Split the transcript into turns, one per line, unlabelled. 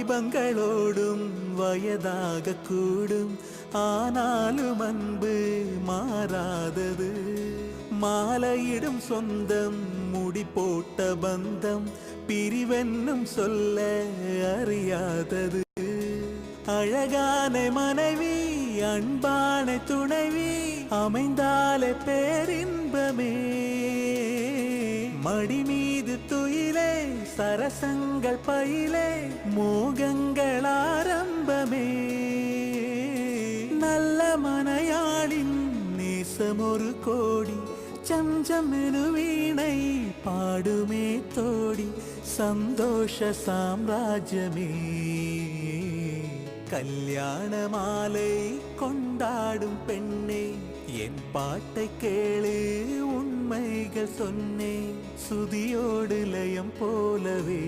வாலிபங்களோடும் வயதாக கூடும், ஆனாலும் அன்பு மாறாதது. மாலையிடும் சொந்தம், முடி போட்ட பந்தம், பிரிவென்னும் சொல்ல அறியாதது. அழகான மனைவி, அன்பான துணைவி அமைந்தாலே பேரின்பமே. மடி மீது துயிலே, சரசங்கள் பயிலே, மோகங்கள் ஆரம்பமே. நல்ல மனையாளின் நேசம் ஒரு கோடி, சஞ்சம் எனு வீணை பாடுமே தோடி, சந்தோஷ சாம்ராஜ்யமே. கல்யாண மாலை கொண்டாடும் பெண்ணே, என் பாட்டை கேளு, உண்மைகள் சொன்னேன் சுதியோடு லயம் போலவே.